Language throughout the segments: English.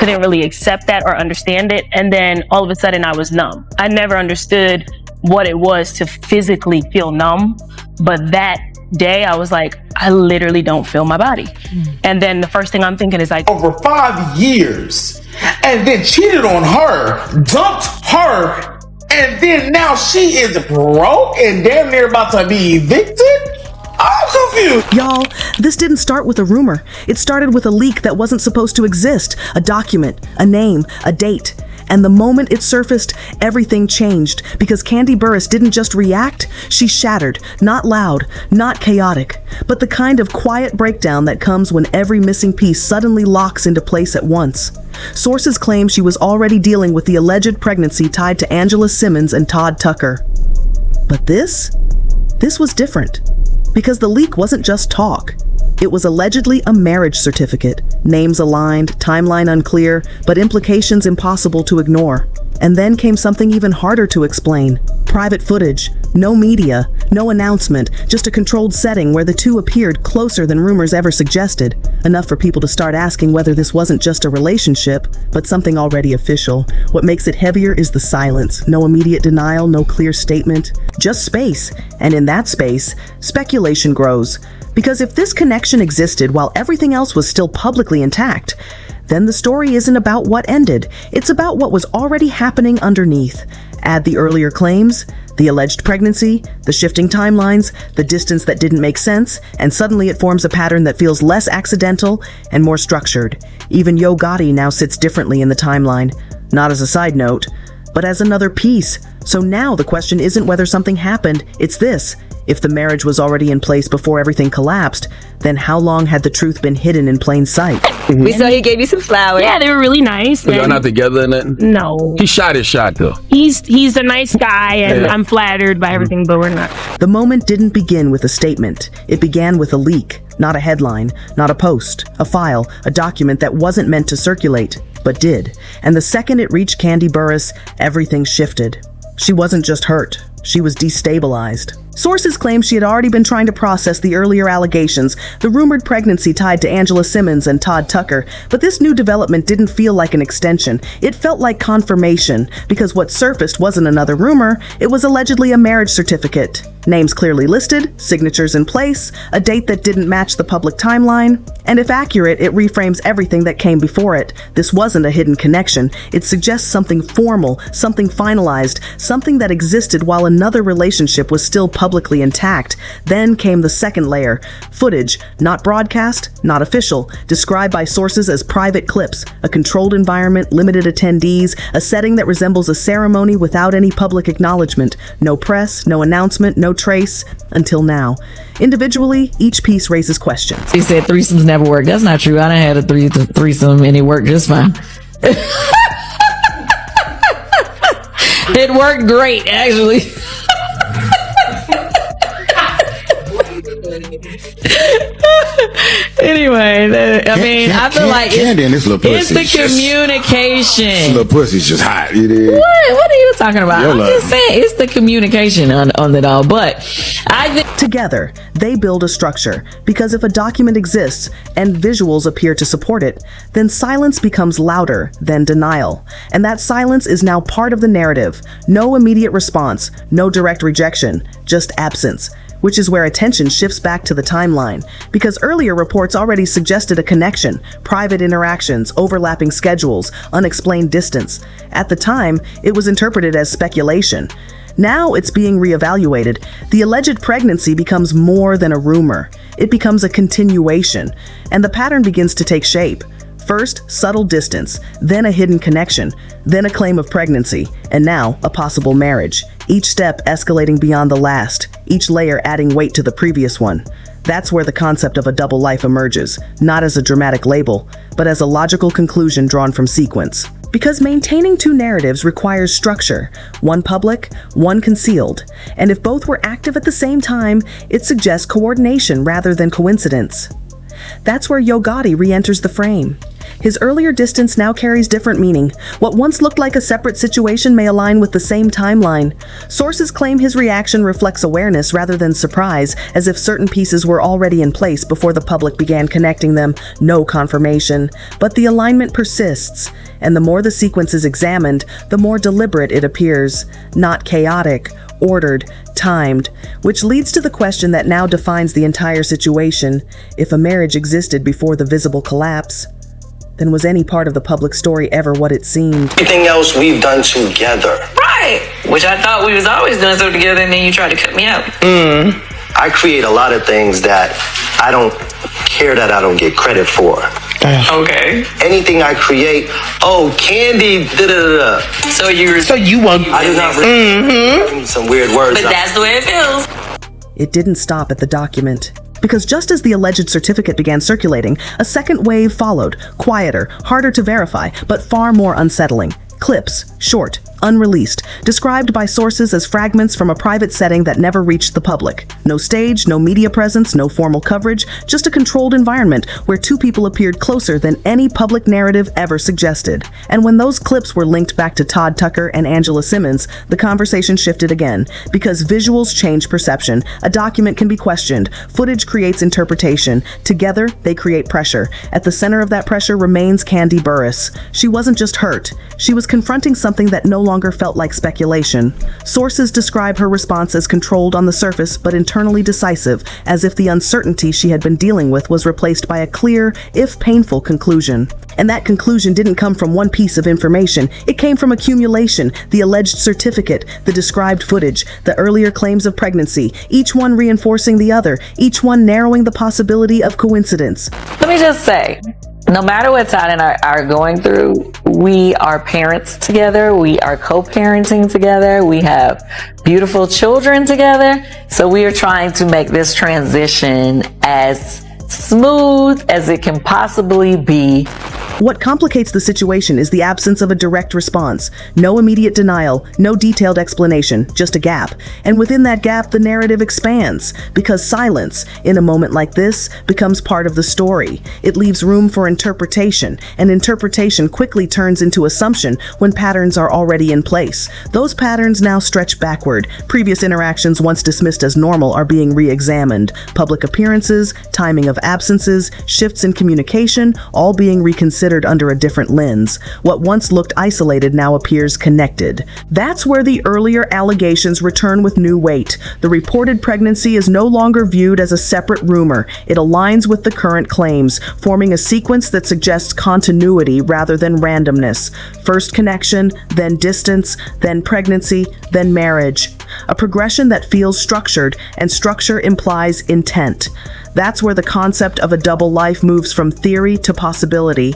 couldn't really accept that or understand it. And then all of a sudden I was numb. I never understood what it was to physically feel numb. But that day I was like, I literally don't feel my body. And then the first thing I'm thinking is like, over 5 years, and then cheated on her, dumped her, and then now she is broke and damn near about to be evicted? I'm confused. Y'all, this didn't start with a rumor. It started with a leak that wasn't supposed to exist. A document, a name, a date. And the moment it surfaced, everything changed because Kandi Burruss didn't just react, she shattered. Not loud, not chaotic, but the kind of quiet breakdown that comes when every missing piece suddenly locks into place at once. Sources claim she was already dealing with the alleged pregnancy tied to Angela Simmons and Todd Tucker. But this was different because the leak wasn't just talk. It was allegedly a marriage certificate, names aligned, timeline unclear, but implications impossible to ignore. And then came something even harder to explain. Private footage, no media, no announcement, just a controlled setting where the two appeared closer than rumors ever suggested. Enough for people to start asking whether this wasn't just a relationship, but something already official. What makes it heavier is the silence. No immediate denial, no clear statement, just space. And in that space, speculation grows. Because if this connection existed while everything else was still publicly intact, then the story isn't about what ended. It's about what was already happening underneath. Add the earlier claims, the alleged pregnancy, the shifting timelines, the distance that didn't make sense, and suddenly it forms a pattern that feels less accidental and more structured. Even Yo Gotti now sits differently in the timeline, not as a side note, but as another piece. So now the question isn't whether something happened, it's this. If the marriage was already in place before everything collapsed, then how long had the truth been hidden in plain sight? We saw he gave you some flowers. yeah, they were really nice. Y'all not together or nothing? No. He shot his shot though. He's a nice guy and Yeah. I'm flattered by everything, but we're not. The moment didn't begin with a statement. It began with a leak, not a headline, not a post, a file, a document that wasn't meant to circulate, but did. And the second it reached Kandi Burruss, everything shifted. She wasn't just hurt, she was destabilized. Sources claim she had already been trying to process the earlier allegations, the rumored pregnancy tied to Angela Simmons and Todd Tucker, but this new development didn't feel like an extension. It felt like confirmation, because what surfaced wasn't another rumor, it was allegedly a marriage certificate. Names clearly listed, signatures in place, a date that didn't match the public timeline, and if accurate, it reframes everything that came before it. This wasn't a hidden connection. It suggests something formal, something finalized, something that existed while another relationship was still publicly intact. Then came the second layer, footage, not broadcast, not official, described by sources as private clips, a controlled environment, limited attendees, a setting that resembles a ceremony without any public acknowledgement, no press, no announcement, no trace, until now. Individually, each piece raises questions. They said threesomes never work. That's not true. I done had a threesome and it worked just fine. It worked great, actually. Anyway, I mean, I feel like it's the communication. Little pussy's just hot. You did. What are you talking about? I'm just saying it's the communication on it all. But I think together, they build a structure, because if a document exists and visuals appear to support it, then silence becomes louder than denial. And that silence is now part of the narrative. No immediate response, no direct rejection, just absence. Which is where attention shifts back to the timeline, because earlier reports already suggested a connection, private interactions, overlapping schedules, unexplained distance. At the time, it was interpreted as speculation. Now it's being reevaluated. The alleged pregnancy becomes more than a rumor. It becomes a continuation, and the pattern begins to take shape. First, subtle distance, then a hidden connection, then a claim of pregnancy, and now a possible marriage. Each step escalating beyond the last, each layer adding weight to the previous one. That's where the concept of a double life emerges, not as a dramatic label, but as a logical conclusion drawn from sequence. Because maintaining two narratives requires structure, one public, one concealed. And if both were active at the same time, it suggests coordination rather than coincidence. That's where Yo Gotti re-enters the frame. His earlier distance now carries different meaning. What once looked like a separate situation may align with the same timeline. Sources claim his reaction reflects awareness rather than surprise, as if certain pieces were already in place before the public began connecting them. No confirmation. But the alignment persists, and the more the sequence is examined, the more deliberate it appears. Not chaotic, ordered, timed, which leads to the question that now defines the entire situation. If a marriage existed before the visible collapse, then was any part of the public story ever what it seemed? Everything else we've done together. Right. Which I thought we was always doing so together, and then you tried to cut me out. I create a lot of things that I don't care that I don't get credit for. Okay. Anything I create, Kandi, da-da-da-da. So you want... I do not really some weird words. But that's the way it feels. It didn't stop at the document. Because just as the alleged certificate began circulating, a second wave followed, quieter, harder to verify, but far more unsettling. Clips, short, unreleased, described by sources as fragments from a private setting that never reached the public. No stage, no media presence, no formal coverage, just a controlled environment where two people appeared closer than any public narrative ever suggested. And when those clips were linked back to Todd Tucker and Angela Simmons, the conversation shifted again. Because visuals change perception, a document can be questioned, footage creates interpretation. Together, they create pressure. At the center of that pressure remains Kandi Burruss. She wasn't just hurt. She was confronting something that no longer felt like speculation. Sources describe her response as controlled on the surface but internally decisive, as if the uncertainty she had been dealing with was replaced by a clear, if painful, conclusion. And that conclusion didn't come from one piece of information. It came from accumulation, the alleged certificate, the described footage, the earlier claims of pregnancy, each one reinforcing the other, each one narrowing the possibility of coincidence. Let me just say, no matter what Todd and I are going through, we are parents together. We are co-parenting together. We have beautiful children together. So we are trying to make this transition as smooth as it can possibly be. What complicates the situation is the absence of a direct response. No immediate denial, no detailed explanation, just a gap. And within that gap, the narrative expands, because silence, in a moment like this, becomes part of the story. It leaves room for interpretation, and interpretation quickly turns into assumption when patterns are already in place. Those patterns now stretch backward. Previous interactions once dismissed as normal are being re-examined. Public appearances, timing of absences, shifts in communication, all being reconsidered under a different lens. What once looked isolated now appears connected. That's where the earlier allegations return with new weight. The reported pregnancy is no longer viewed as a separate rumor. It aligns with the current claims, forming a sequence that suggests continuity rather than randomness. First connection, then distance, then pregnancy, then marriage. A progression that feels structured, and structure implies intent. That's where the concept of a double life moves from theory to possibility.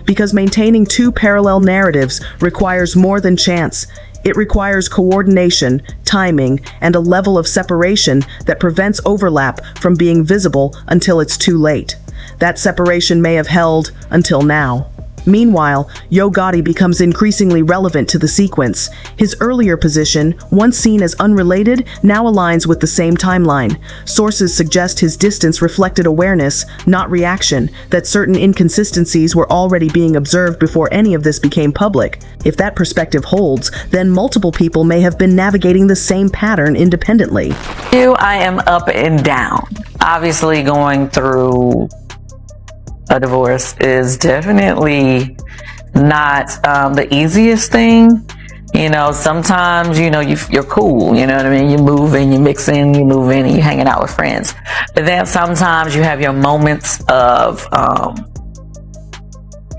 Because maintaining two parallel narratives requires more than chance. It requires coordination, timing, and a level of separation that prevents overlap from being visible until it's too late. That separation may have held until now. Meanwhile, Yo Gotti becomes increasingly relevant to the sequence. His earlier position, once seen as unrelated, now aligns with the same timeline. Sources suggest his distance reflected awareness, not reaction, that certain inconsistencies were already being observed before any of this became public. If that perspective holds, then multiple people may have been navigating the same pattern independently. I am up and down. Obviously, going through a divorce is definitely not the easiest thing. You know, sometimes, you know, you're cool, you know what I mean? You move in, you mix in, you move in, and you're hanging out with friends. But then sometimes you have your moments of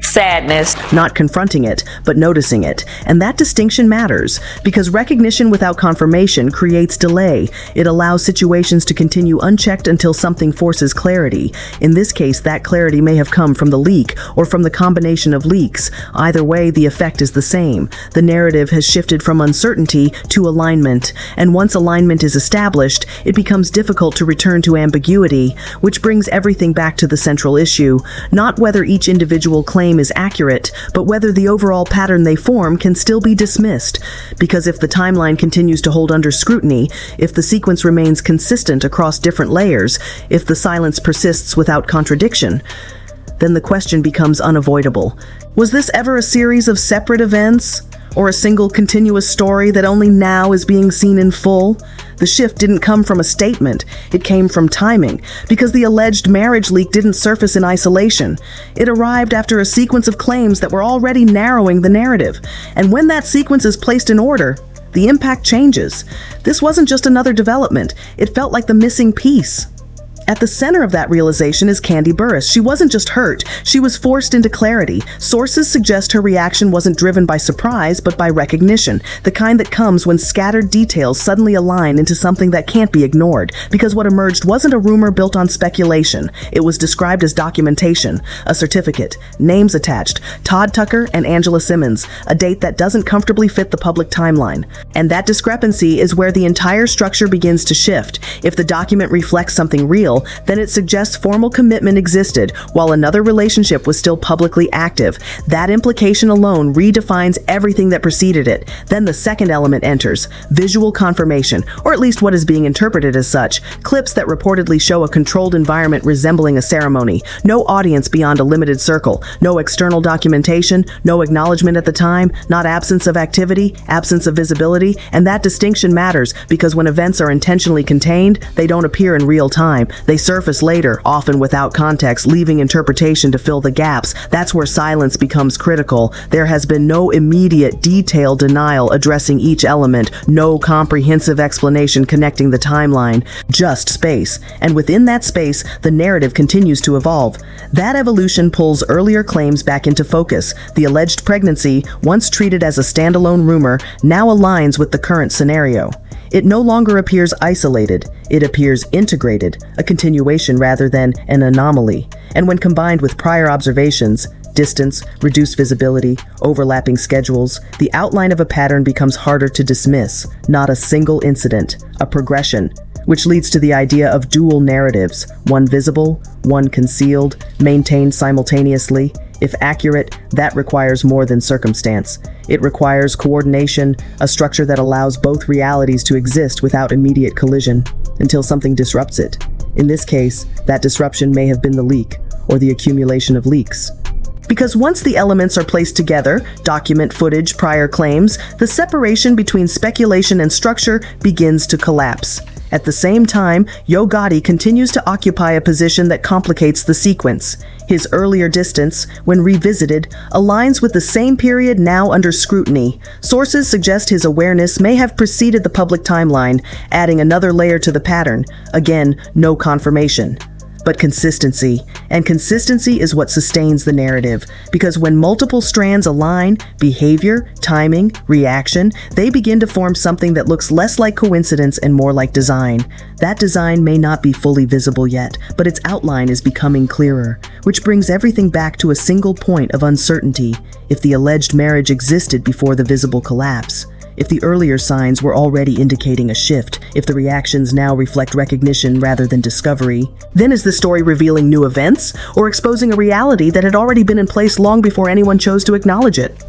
sadness. Not confronting it, but noticing it. And that distinction matters, because recognition without confirmation creates delay. It allows situations to continue unchecked until something forces clarity. In this case, that clarity may have come from the leak or from the combination of leaks. Either way, the effect is the same. The narrative has shifted from uncertainty to alignment. And once alignment is established, it becomes difficult to return to ambiguity, which brings everything back to the central issue. Not whether each individual claim is accurate, but whether the overall pattern they form can still be dismissed. Because if the timeline continues to hold under scrutiny, if the sequence remains consistent across different layers, if the silence persists without contradiction, then the question becomes unavoidable. Was this ever a series of separate events? Or a single continuous story that only now is being seen in full? The shift didn't come from a statement, it came from timing, because the alleged marriage leak didn't surface in isolation. It arrived after a sequence of claims that were already narrowing the narrative. And when that sequence is placed in order, the impact changes. This wasn't just another development, it felt like the missing piece. At the center of that realization is Kandi Burruss. She wasn't just hurt, she was forced into clarity. Sources suggest her reaction wasn't driven by surprise, but by recognition, the kind that comes when scattered details suddenly align into something that can't be ignored. Because what emerged wasn't a rumor built on speculation, it was described as documentation, a certificate, names attached, Todd Tucker and Angela Simmons, a date that doesn't comfortably fit the public timeline. And that discrepancy is where the entire structure begins to shift. If the document reflects something real, then it suggests formal commitment existed while another relationship was still publicly active. That implication alone redefines everything that preceded it. Then the second element enters, visual confirmation, or at least what is being interpreted as such. Clips that reportedly show a controlled environment resembling a ceremony. No audience beyond a limited circle. No external documentation, no acknowledgement at the time, not absence of activity, absence of visibility. And that distinction matters because when events are intentionally contained, they don't appear in real time. They surface later, often without context, leaving interpretation to fill the gaps. That's where silence becomes critical. There has been no immediate, detailed denial addressing each element, no comprehensive explanation connecting the timeline, just space. And within that space, the narrative continues to evolve. That evolution pulls earlier claims back into focus. The alleged pregnancy, once treated as a standalone rumor, now aligns with the current scenario. It no longer appears isolated, it appears integrated, a continuation rather than an anomaly. And when combined with prior observations, distance, reduced visibility, overlapping schedules, the outline of a pattern becomes harder to dismiss, not a single incident, a progression, which leads to the idea of dual narratives, one visible, one concealed, maintained simultaneously. If accurate, that requires more than circumstance. It requires coordination, a structure that allows both realities to exist without immediate collision, until something disrupts it. In this case, that disruption may have been the leak, or the accumulation of leaks. Because once the elements are placed together, document, footage, prior claims, the separation between speculation and structure begins to collapse. At the same time, Yo Gotti continues to occupy a position that complicates the sequence. His earlier distance, when revisited, aligns with the same period now under scrutiny. Sources suggest his awareness may have preceded the public timeline, adding another layer to the pattern. Again, no confirmation. But consistency. And consistency is what sustains the narrative. Because when multiple strands align, behavior, timing, reaction, they begin to form something that looks less like coincidence and more like design. That design may not be fully visible yet, but its outline is becoming clearer, which brings everything back to a single point of uncertainty. If the alleged marriage existed before the visible collapse, if the earlier signs were already indicating a shift, if the reactions now reflect recognition rather than discovery, then is the story revealing new events or exposing a reality that had already been in place long before anyone chose to acknowledge it?